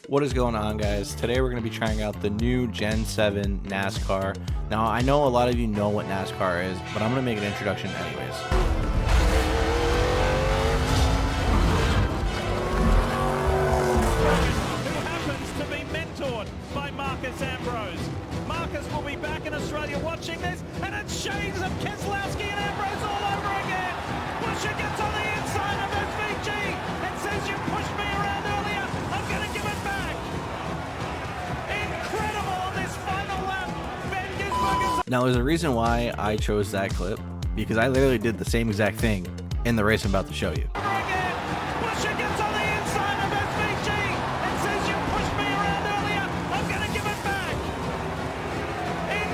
What is going on, guys? Today we're going to be trying out the new Gen 7 NASCAR. Now, I know a lot of you know what NASCAR is, but I'm going to make an introduction anyways. Who happens to be mentored by Marcus Ambrose. Marcus will be back in Australia watching this, and it's shades of Keselowski and Ambrose all over again. Busher gets on the inside of SVG and says, "You pushed me around earlier, I'm going to give it back." Incredible on this final lap. Ben Gisberger's... Now, there's a reason why I chose that clip, because I literally did the same exact thing in the race I'm about to show you. Busher gets on the inside of SVG and says, "You pushed me around earlier, I'm going to give it back."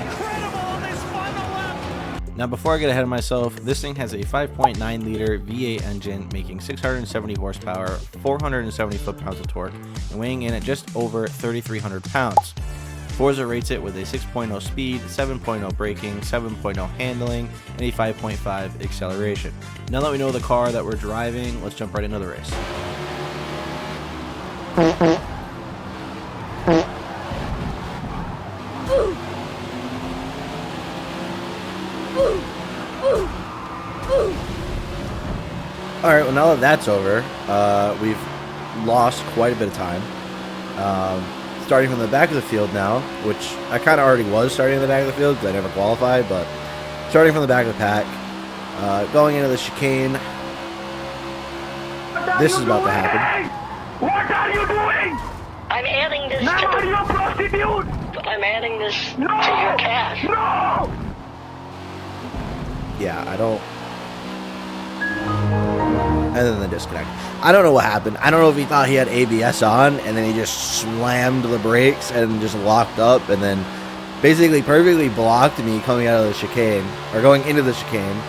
Incredible on this final lap. Now, before I get ahead of myself, this thing has a 5.9 liter V8 engine making 670 horsepower, 470 foot-pounds of torque, and weighing in at just over 3,300 pounds. Forza rates it with a 6.0 speed, 7.0 braking, 7.0 handling, and a 5.5 acceleration. Now that we know the car that we're driving, let's jump right into the race. Alright, well, now that that's over, we've lost quite a bit of time. Starting from the back of the field now, which I kind of already was starting in the back of the field because I never qualified, but starting from the back of the pack, going into the chicane, this is about to happen. What are you doing? I'm adding this Now to you prostitute! I'm adding this No! to your cash. No! Yeah, I don't... And then the disconnect. I don't know what happened. I don't know if he thought he had ABS on, and then he just slammed the brakes and just locked up, and then basically perfectly blocked me coming out of the chicane, or going into the chicane.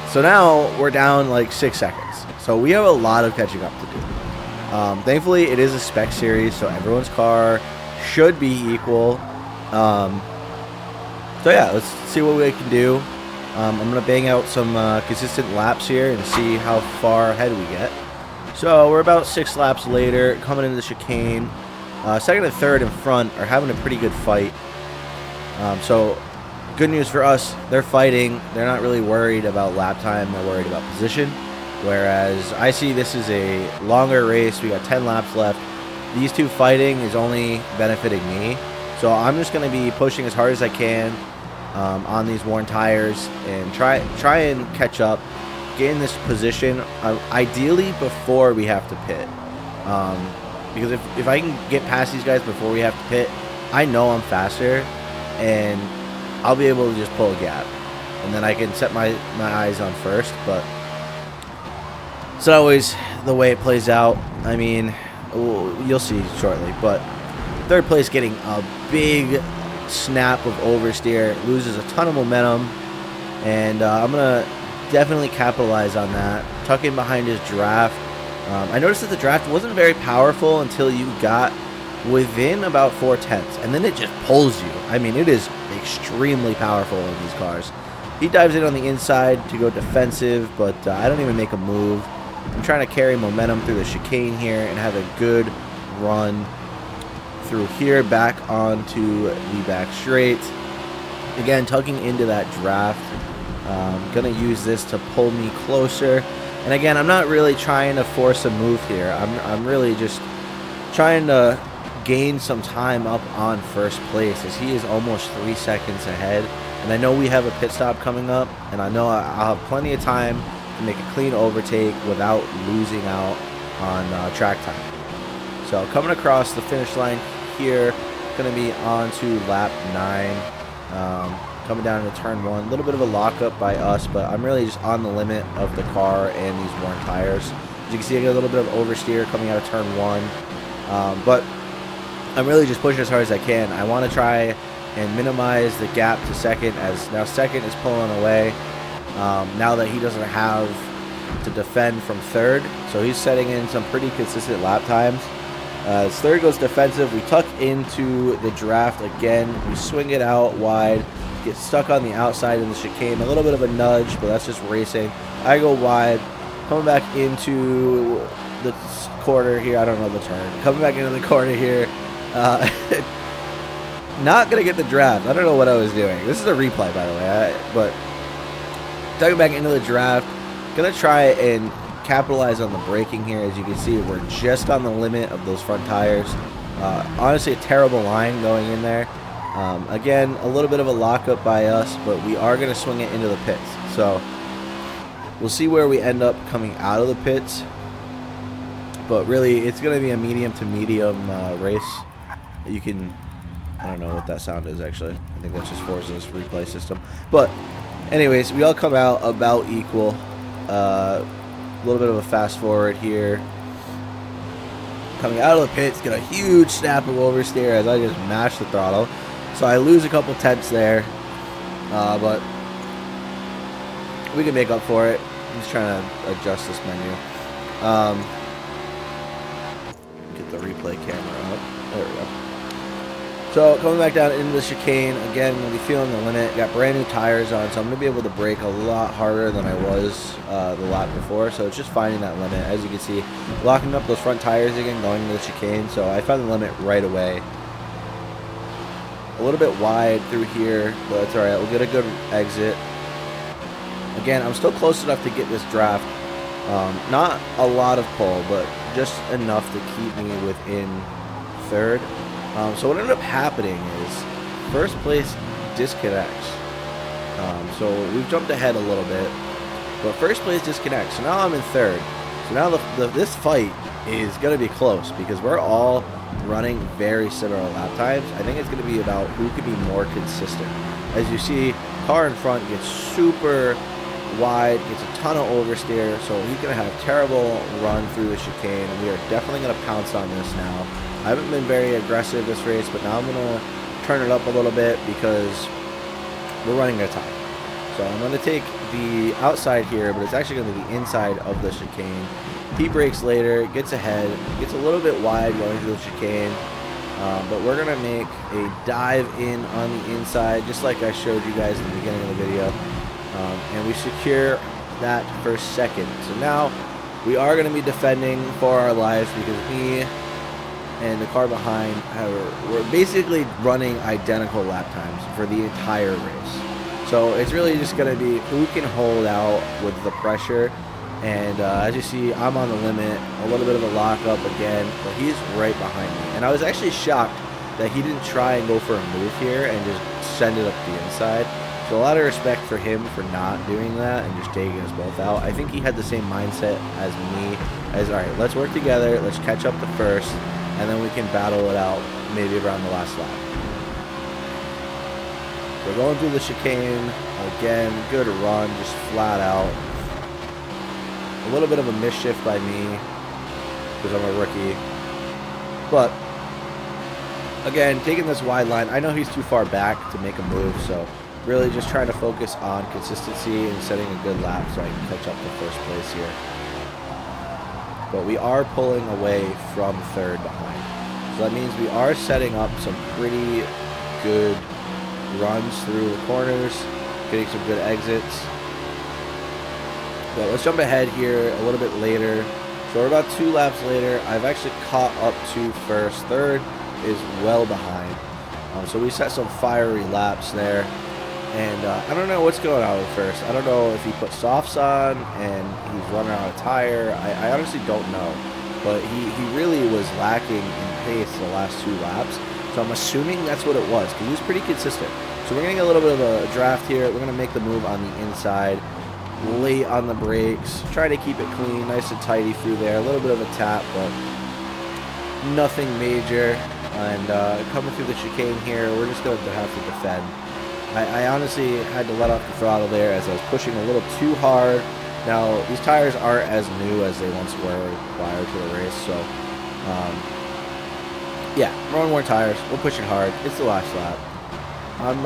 So now we're down like 6 seconds. So we have a lot of catching up to do. Thankfully, it is a Spec series, so everyone's car should be equal. So yeah, let's see what we can do. I'm going to bang out some consistent laps here and see how far ahead we get. So we're about 6 laps later, coming into the chicane. Second and third in front are having a pretty good fight. So good news for us, they're fighting. They're not really worried about lap time. They're worried about position. Whereas I see this is a longer race. We got 10 laps left. These two fighting is only benefiting me. So I'm just going to be pushing as hard as I can on these worn tires and try and catch up, get in this position, ideally before we have to pit. Because if I can get past these guys before we have to pit, I know I'm faster and I'll be able to just pull a gap. And then I can set my eyes on first, but it's not always the way it plays out. I mean, you'll see shortly, but third place getting a big snap of oversteer, loses a ton of momentum, and I'm gonna definitely capitalize on that, tuck in behind his draft. I noticed that the draft wasn't very powerful until you got within about 4/10, and then it just pulls you. I mean, it is extremely powerful in these cars. He dives in on the inside to go defensive, but I don't even make a move. I'm trying to carry momentum through the chicane here and have a good run through here back onto the back straight. Again, tucking into that draft. Gonna use this to pull me closer. And again, I'm not really trying to force a move here. I'm really just trying to gain some time up on first place, as he is almost 3 seconds ahead. And I know we have a pit stop coming up, and I know I'll have plenty of time to make a clean overtake without losing out on track time. So coming across the finish line here, going to be on to lap 9, coming down into turn 1. A little bit of a lockup by us, but I'm really just on the limit of the car and these worn tires. As you can see, I get a little bit of oversteer coming out of turn 1, but I'm really just pushing as hard as I can. I want to try and minimize the gap to second, as now second is pulling away now that he doesn't have to defend from third. So he's setting in some pretty consistent lap times. As third goes defensive, we tuck into the draft again. We swing it out wide, get stuck on the outside in the chicane. A little bit of a nudge, but that's just racing. I go wide, coming back into the corner here. I don't know the turn. Coming back into the corner here. Not going to get the draft. I don't know what I was doing. This is a replay, by the way. But tugging back into the draft. Going to try and capitalize on the braking here. As you can see, we're just on the limit of those front tires. Honestly, a terrible line going in there. Again, a little bit of a lockup by us, but we are going to swing it into the pits. So we'll see where we end up coming out of the pits. But really, it's going to be a medium to medium race. You can, I don't know what that sound is actually. I think that's just Forza's replay system. But anyways, we all come out about equal. A little bit of a fast forward here. Coming out of the pits, get a huge snap of oversteer as I just mash the throttle. So I lose a couple tenths there, but we can make up for it. I'm just trying to adjust this menu. Get the replay camera up. There we go. So coming back down into the chicane, again, we'll be feeling the limit. Got brand new tires on, so I'm going to be able to brake a lot harder than I was the lap before. So it's just finding that limit. As you can see, locking up those front tires again, going into the chicane. So I found the limit right away. A little bit wide through here, but that's alright. We'll get a good exit. Again, I'm still close enough to get this draft. Not a lot of pole, but just enough to keep me within third. So what ended up happening is first place disconnects. So we've jumped ahead a little bit, but first place disconnects. So now I'm in third. So now this fight is going to be close because we're all running very similar lap times. I think it's going to be about who can be more consistent. As you see, car in front gets super wide, gets a ton of oversteer, so he's going to have terrible run through the chicane. We are definitely going to pounce on this now. I haven't been very aggressive this race, but now I'm going to turn it up a little bit because we're running out of time. So I'm going to take the outside here, but it's actually going to be the inside of the chicane. He brakes later, gets ahead, gets a little bit wide going through the chicane, but we're going to make a dive in on the inside, just like I showed you guys in the beginning of the video, and we secure that first second. So now we are going to be defending for our lives because me and the car behind we're basically running identical lap times for the entire race. So it's really just going to be who can hold out with the pressure. And as you see, I'm on the limit, a little bit of a lockup again, but he's right behind me. And I was actually shocked that he didn't try and go for a move here and just send it up the inside. So a lot of respect for him for not doing that and just taking us both out. I think he had the same mindset as me, as, all right, let's work together, let's catch up to first, and then we can battle it out maybe around the last lap. We're going through the chicane, again, good run, just flat out. A little bit of a misshift by me because I'm a rookie. But, again, taking this wide line, I know he's too far back to make a move, so really just trying to focus on consistency and setting a good lap so I can catch up to first place here. But we are pulling away from third behind. So that means we are setting up some pretty good runs through the corners, getting some good exits. But let's jump ahead here a little bit later. So we're about 2 laps later. I've actually caught up to first. Third is well behind. So we set some fiery laps there. And I don't know what's going on with first. I don't know if he put softs on and he's running out of tire. I honestly don't know. But he really was lacking in pace the last 2 laps. So I'm assuming that's what it was because he was pretty consistent. So we're going to get a little bit of a draft here. We're going to make the move on the inside. Late on the brakes, try to keep it clean, nice and tidy through there. A little bit of a tap, but nothing major. And coming through the chicane here, we're just going to have to defend. I honestly had to let off the throttle there as I was pushing a little too hard. Now, these tires aren't as new as they once were prior to the race, so yeah, we're on more tires. We're pushing hard. It's the last lap. I'm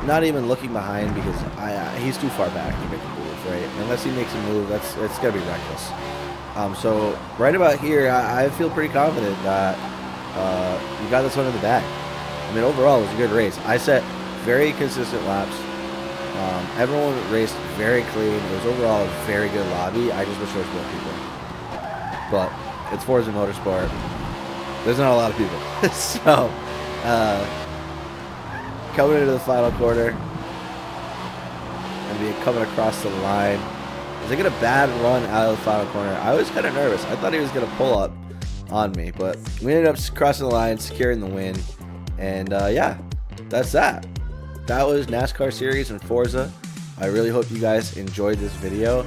not even looking behind because he's too far back to make a move, right? Unless he makes a move, it's going to be reckless. So right about here, I feel pretty confident that you got this one in the bag. I mean, overall, it was a good race. I set very consistent laps. Everyone raced very clean. It was overall a very good lobby. I just wish there was more people. But it's Forza Motorsport. There's not a lot of people. So, coming into the final corner, and be coming across the line. As I get a bad run out of the final corner, I was kind of nervous. I thought he was going to pull up on me, but we ended up crossing the line, securing the win. And yeah, that's that. That was NASCAR Series and Forza. I really hope you guys enjoyed this video.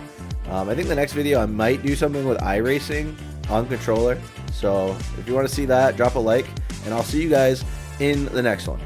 I think the next video I might do something with iRacing on controller. So if you want to see that, drop a like, and I'll see you guys in the next one.